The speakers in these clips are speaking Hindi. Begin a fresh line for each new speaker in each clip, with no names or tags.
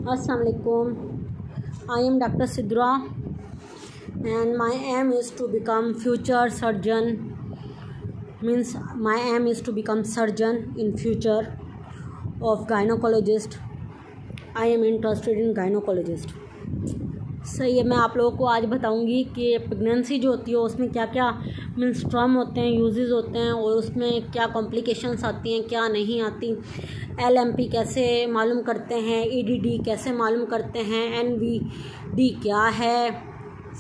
Assalamualaikum. I am Dr. Sidra and my aim is to become future surgeon. Means my aim is to become surgeon in future of gynecologist. I am interested in gynecologist. सही है। मैं आप लोगों को आज बताऊंगी कि प्रेगनेंसी जो होती है उसमें क्या क्या मीन्स ट्रॉम होते हैं, यूजेस होते हैं और उसमें क्या कॉम्प्लिकेशंस आती हैं, क्या नहीं आती, LMP कैसे मालूम करते हैं, EDD कैसे मालूम करते हैं, NVD क्या है,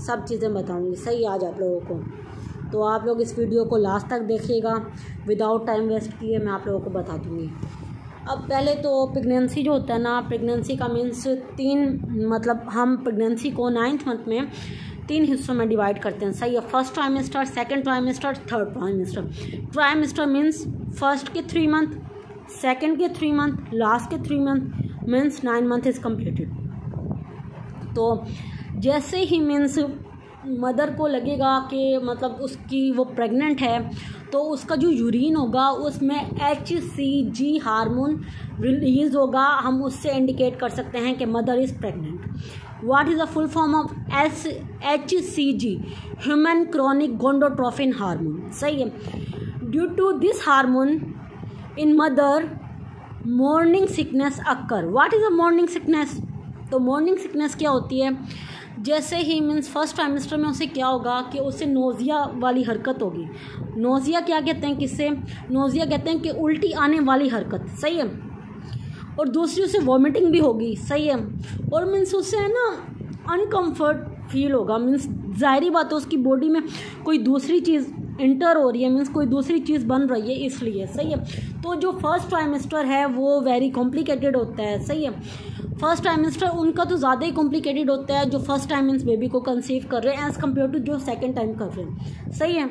सब चीज़ें बताऊंगी। सही आज आप लोगों को, तो आप लोग इस वीडियो को लास्ट तक देखिएगा। विदाउट टाइम वेस्ट किए मैं आप लोगों को बता दूंगी। अब पहले तो प्रेगनेंसी जो होता है ना, प्रेगनेंसी का मीन्स हम प्रेगनेंसी को 9th मंथ में 3 हिस्सों में डिवाइड करते हैं। सही है। First trimester, second trimester, third trimester. Trimester means first के 3 मंथ, सेकंड के 3 मंथ, लास्ट के 3 month, means 9 month is completed. तो जैसे ही मीन्स मदर को लगेगा कि मतलब उसकी वो प्रेग्नेंट है, तो उसका जो यूरिन होगा उसमें HCG हार्मोन रिलीज होगा। हम उससे इंडिकेट कर सकते हैं कि mother is pregnant. What is the full form of HCG? Human chronic gonadotropin hormone. सही है। Due to this hormone in mother morning sickness occur. What is a morning sickness? तो मॉर्निंग सिकनेस क्या होती है? जैसे ही मीन्स फर्स्ट ट्राइमेस्टर में उसे क्या होगा कि उसे नोज़िया वाली हरकत होगी। नोज़िया क्या कहते हैं? किससे? नोज़िया कहते हैं कि उल्टी आने वाली हरकत। सही है। और दूसरी उसे वॉमिटिंग भी होगी। सही है। और मीन्स उसे है ना अनकम्फर्ट फील होगा। मीन्स ज़ाहिरी बात है उसकी बॉडी में कोई दूसरी चीज़ इंटर हो रही है, मीन्स कोई दूसरी चीज़ बन रही है, इसलिए। सही है। तो जो फर्स्ट ट्राइमेस्टर है वो वेरी कॉम्प्लिकेटेड होता है। सही है। फर्स्ट ट्राइमेस्टर उनका तो ज़्यादा ही कॉम्प्लिकेटेड होता है जो फर्स्ट टाइम मीन्स बेबी को कंसीव कर रहे हैं एज़ कम्पेयर टू जो सेकेंड टाइम कर रहे हैं। सही है।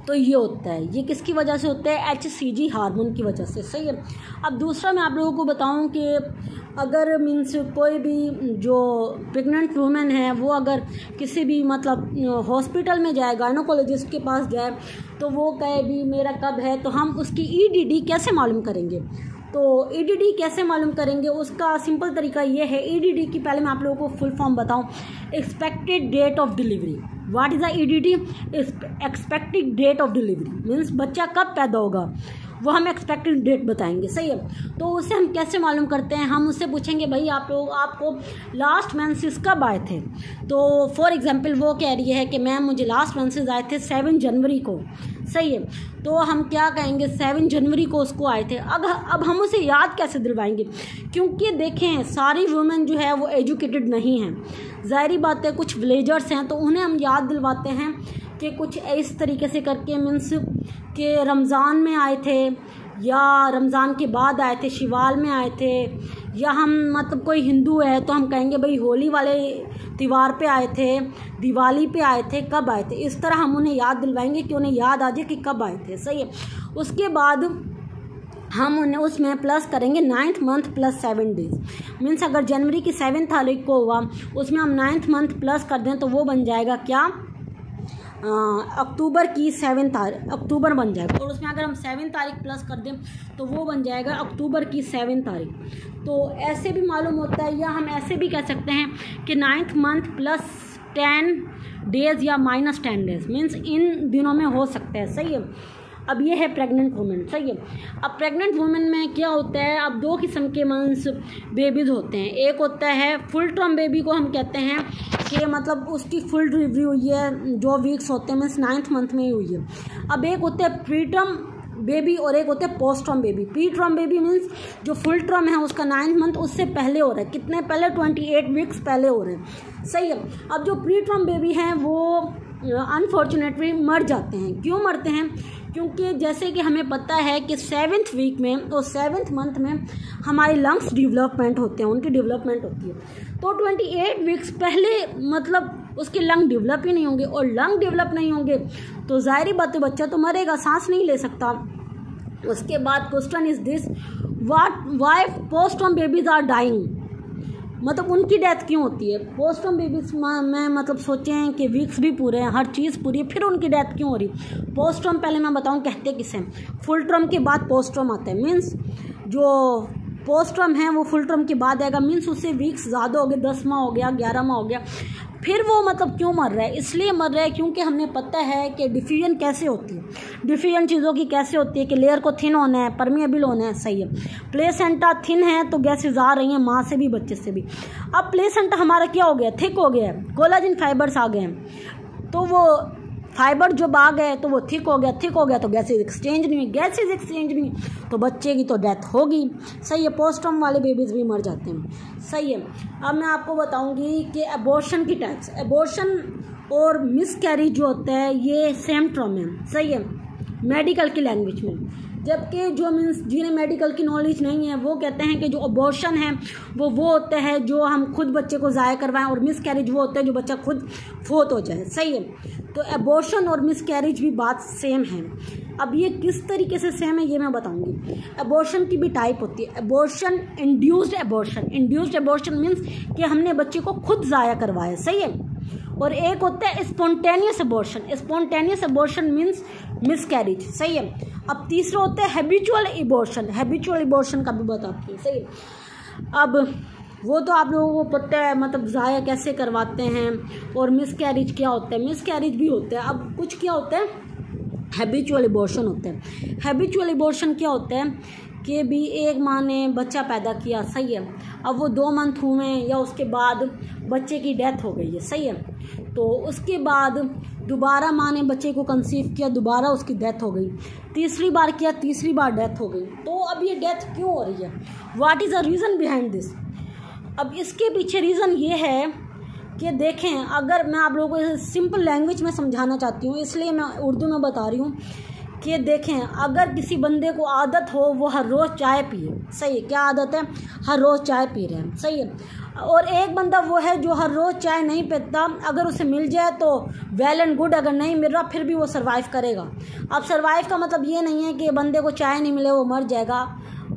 तो ये होता है, ये किसकी वजह से होता है? HCG हार्मोन की वजह से। सही है। अब दूसरा मैं आप लोगों को बताऊं कि अगर मीन्स कोई भी जो प्रेग्नेंट वुमेन है वो अगर किसी भी मतलब हॉस्पिटल में जाए, गायनोकोलॉजिस्ट के पास जाए, तो वो कहे भी मेरा कब है, तो हम उसकी EDD कैसे मालूम करेंगे? तो EDD कैसे मालूम करेंगे? उसका सिंपल तरीका ये है। EDD की पहले मैं आप लोगों को फुल फॉर्म बताऊं। Expected date of delivery. What is the EDD? Expected date of delivery means बच्चा कब पैदा होगा, वो हम एक्सपेक्टेड डेट बताएंगे। सही है। तो उसे हम कैसे मालूम करते हैं? हम उससे पूछेंगे भाई आपको लास्ट मेंसेस कब आए थे? तो फॉर एग्जांपल वो कह रही है कि मैम मुझे लास्ट मेंसेस आए थे 7 जनवरी को। सही है। तो हम क्या कहेंगे? 7 जनवरी को उसको आए थे। अब हम उसे याद कैसे दिलवाएंगे? क्योंकि देखें सारी वुमेन जो है वो एजुकेटेड नहीं हैं। ज़ाहिरी बात है, कुछ विलेजर्स हैं, तो उन्हें हम याद दिलवाते हैं कि कुछ इस तरीके से करके मीन्स कि रमज़ान में आए थे या रमज़ान के बाद आए थे, शिवाल में आए थे, या हम मतलब कोई हिंदू है तो हम कहेंगे भाई होली वाले त्यौहार पे आए थे, दिवाली पे आए थे, कब आए थे। इस तरह हम उन्हें याद दिलवाएंगे कि उन्हें याद आ जाए कि कब आए थे। सही है। उसके बाद हम उन्हें उसमें प्लस करेंगे 9th month plus 7 days. Means अगर जनवरी की 7 तारीख को हुआ, उसमें हम 9th मंथ प्लस कर दें तो वो बन जाएगा क्या? अक्टूबर की 7 तारीख, अक्टूबर बन जाएगा। और उसमें अगर हम 7 तारीख प्लस कर दें तो वो बन जाएगा अक्टूबर की 7 तारीख। तो ऐसे भी मालूम होता है, या हम ऐसे भी कह सकते हैं कि 9th मंथ प्लस 10 डेज़ या माइनस 10 डेज़ मीन्स इन दिनों में हो सकता है। सही है। अब ये है प्रेग्नेंट वुमेन। सही है। अब प्रेग्नेंट वुमेन में क्या होता है? अब 2 किस्म के मंस बेबीज़ होते हैं। एक होता है फुल टर्म बेबी को हम कहते हैं कि मतलब उसकी फुल डिलीवरी हुई है, जो वीक्स होते हैं मीन्स 9th मंथ में ही हुई है। अब एक होता है प्री टर्म बेबी और एक होता है post term baby. Pre term baby means जो फुल टर्म है उसका 9th मंथ उससे पहले हो रहा है। कितने पहले? 28 वीक्स पहले हो रहे हैं। सही है। अब जो प्री टर्म बेबी हैं वो अनफॉर्चुनेटली मर जाते हैं। क्यों मरते हैं? क्योंकि जैसे कि हमें पता है कि 7th वीक में और 7th मंथ में हमारे लंग्स डेवलपमेंट होते हैं, उनकी डेवलपमेंट होती है। तो 28 वीक्स पहले मतलब उसके लंग डेवलप ही नहीं होंगे, और लंग डेवलप नहीं होंगे तो ज़ाहिरी बात है बच्चा तो मरेगा, सांस नहीं ले सकता। उसके बाद question is this, why postmortem babies are dying? मतलब उनकी डेथ क्यों होती है? पोस्टमॉर्टम बेबीज में मतलब सोचें कि वीक्स भी पूरे हैं, हर चीज़ पूरी है, फिर उनकी डेथ क्यों हो रही? पोस्टमॉर्टम पहले मैं बताऊं कहते किसे? फुल टर्म के बाद पोस्टमॉर्टम आता है। मीन्स जो पोस्टर्म है वो फुल टर्म के बाद आएगा, मीन्स उससे वीक्स ज़्यादा हो गए, 10 माह हो गया, 11 माह हो गया। फिर वो मतलब क्यों मर रहा है? इसलिए मर रहा है क्योंकि हमने पता है कि डिफ्यूजन कैसे होती है, डिफ्यूजन चीज़ों की कैसे होती है कि लेयर को थिन होना है, परमिएबल होना है। सही है, प्लेसेंटा थिन है तो गैसेज आ रही हैं माँ से भी बच्चे से भी। अब प्लेसेंटा हमारा क्या हो गया? थिक हो गया है, कोलाजन फाइबर्स आ गए हैं, तो वो फाइबर जब आ गए तो वो थिक हो गया तो गैसेज एक्सचेंज नहीं हुई, गैसेज एक्सचेंज नहीं तो बच्चे की तो डेथ होगी। सही है, पोस्टर्म वाले बेबीज़ भी मर जाते हैं। सही है, अब मैं आपको बताऊंगी कि एबॉर्शन की टाइप्स। एबॉर्शन और मिसकैरेज जो होता है ये सेम टर्म है। सही है, मेडिकल की लैंग्वेज में, जबकि जो मीन्स जिन्हें मेडिकल की नॉलेज नहीं है वो कहते हैं कि जो अबॉर्शन है वो होता है जो हम खुद बच्चे को ज़ाया करवाएं, और मिसकैरेज वो होता है जो बच्चा खुद फोत हो जाए। सही है, तो अबॉर्शन और मिसकैरेज भी बात सेम है। अब ये किस तरीके से सेम है ये मैं बताऊंगी। अबॉर्शन की भी टाइप होती है, abortion induced abortion. Induced abortion means कि हमने बच्चे को खुद ज़ाया करवाया। सही है, और एक होता है spontaneous abortion. Spontaneous abortion means miscarriage. सही है, अब तीसरा होता है हैबिचुअल अबॉर्शन। हैबिचुअल अबॉर्शन का भी बताती है। सही है, अब वो तो आप लोगों को पता है मतलब ज़ाया कैसे करवाते हैं, और मिसकैरेज क्या होता है, मिसकैरेज भी होता है। अब कुछ क्या होता है, हैबिचुअल अबॉर्शन होता है। हैबिचुअल अबॉर्शन क्या होता है कि भी एक माँ ने बच्चा पैदा किया। सही है, अब वो 2 मंथ हुए या उसके बाद बच्चे की डेथ हो गई है। सही है, तो उसके बाद दोबारा माँ ने बच्चे को कंसीव किया, दोबारा उसकी डेथ हो गई, तीसरी बार किया, तीसरी बार डेथ हो गई। तो अब ये डेथ क्यों हो रही है? What is the reason behind this? अब इसके पीछे रीज़न ये है कि देखें, अगर मैं आप लोगों को सिंपल लैंग्वेज में समझाना चाहती हूँ इसलिए मैं उर्दू में बता रही हूँ कि देखें, अगर किसी बंदे को आदत हो वो हर रोज़ चाय पिए। सही है, क्या आदत है? हर रोज़ चाय पी रहे हैं। सही है, और एक बंदा वो है जो हर रोज़ चाय नहीं पीता, अगर उसे मिल जाए तो वेल एंड गुड, अगर नहीं मिल रहा फिर भी वो सर्वाइव करेगा। अब सर्वाइव का मतलब ये नहीं है कि बंदे को चाय नहीं मिले वो मर जाएगा।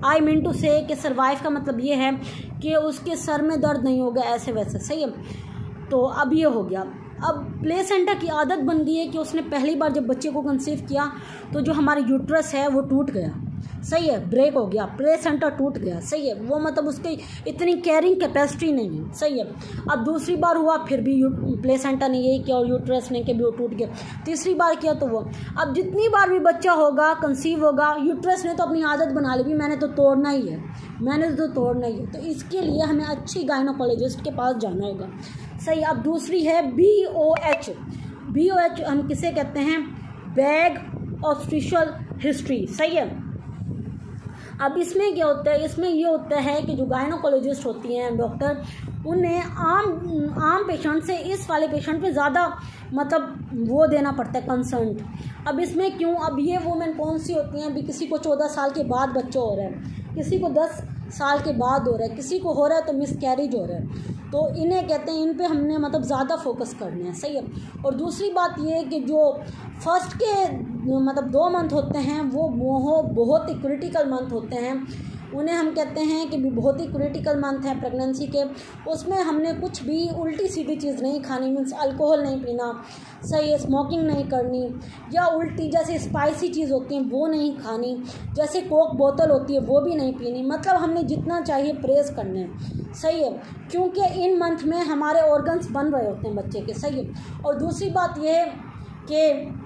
आई मीन टू से कि सर्वाइव का मतलब ये है कि उसके सर में दर्द नहीं होगा ऐसे वैसे। सही है, तो अब ये हो गया। अब प्लेसेंटा की आदत बन गई है कि उसने पहली बार जब बच्चे को कंसीव किया तो जो हमारा यूट्रस है वो टूट गया। सही है, ब्रेक हो गया, प्लेसेंटा टूट गया। सही है, वो मतलब उसकी इतनी कैरिंग कैपेसिटी नहीं है। सही है, अब दूसरी बार हुआ फिर भी प्लेसेंटा ने यही किया और यूट्रस ने कि भी वो टूट गया, तीसरी बार किया तो वो। अब जितनी बार भी बच्चा होगा कंसीव होगा, यूट्रस ने तो अपनी आदत बना ली भी मैंने तो तोड़ना ही है, तो इसके लिए हमें अच्छी गायनोकोलॉजिस्ट के पास जाना होगा। सही, अब दूसरी है BOH। BOH हम किसे कहते हैं? Bad obstetrical history. सही है, अब इसमें क्या होता है? इसमें ये होता है कि जो गायनोकोलॉजिस्ट होती हैं डॉक्टर, उन्हें आम पेशेंट से इस वाले पेशेंट पे ज़्यादा मतलब वो देना पड़ता है कंसर्न। अब इसमें क्यों? अब ये वुमेन कौन सी होती हैं? अभी किसी को 14 साल के बाद बच्चा हो रहा है, किसी को 10 साल के बाद हो रहा है, किसी को हो रहा है तो मिसकैरेज हो रहा है, तो इन्हें कहते हैं इन पे हमने मतलब ज़्यादा फोकस करना है। सही है, और दूसरी बात ये है कि जो फर्स्ट के मतलब 2 मंथ होते हैं वो बहुत ही क्रिटिकल मंथ होते हैं, उन्हें हम कहते हैं कि भी बहुत ही क्रिटिकल मंथ है प्रेगनेंसी के। उसमें हमने कुछ भी उल्टी सीधी चीज़ नहीं खानी, मीन्स अल्कोहल नहीं पीना। सही है, स्मोकिंग नहीं करनी, या उल्टी जैसे स्पाइसी चीज़ होती हैं वो नहीं खानी, जैसे कोक बोतल होती है वो भी नहीं पीनी। मतलब हमने जितना चाहिए परहेज करना है। सही है, क्योंकि इन मंथ में हमारे ऑर्गन्स बन रहे होते हैं बच्चे के। सही है, और दूसरी बात ये है कि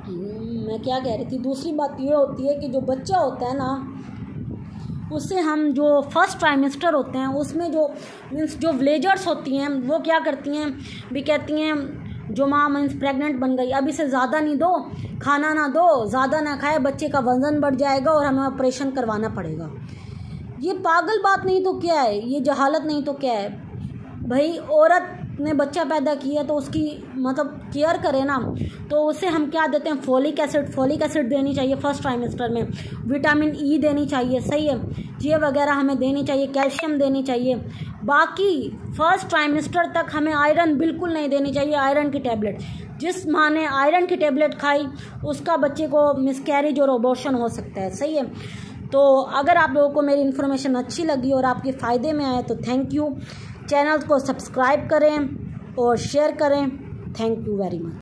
मैं क्या कह रही थी, दूसरी बात ये होती है कि जो बच्चा होता है ना उससे हम जो फर्स्ट ट्राइमेस्टर होते हैं उसमें जो मीन्स जो विलेजर्स होती हैं वो क्या करती हैं भी कहती हैं जो माँ मीन्स प्रेग्नेंट बन गई अब इसे ज़्यादा नहीं दो, खाना ना दो, ज़्यादा ना खाए, बच्चे का वज़न बढ़ जाएगा और हमें ऑपरेशन करवाना पड़ेगा। ये पागल बात नहीं तो क्या है, ये जहालत नहीं तो क्या है भाई? औरत ने बच्चा पैदा किया तो उसकी मतलब केयर करे ना, तो उसे हम क्या देते हैं? फोलिक एसिड देनी चाहिए फर्स्ट ट्राइमेस्टर में, विटामिन ई देनी चाहिए। सही है, ये वगैरह हमें देनी चाहिए, कैल्शियम देनी चाहिए। बाकी फर्स्ट ट्राइमेस्टर तक हमें आयरन बिल्कुल नहीं देनी चाहिए, आयरन की टैबलेट। जिस माँ ने आयरन की टैबलेट खाई उसका बच्चे को मिसकैरेज और अबॉर्शन हो सकता है। सही है, तो अगर आप लोगों को मेरी इन्फॉर्मेशन अच्छी लगी और आपके फ़ायदे में आए तो थैंक यू। चैनल को सब्सक्राइब करें और शेयर करें। Thank you very much.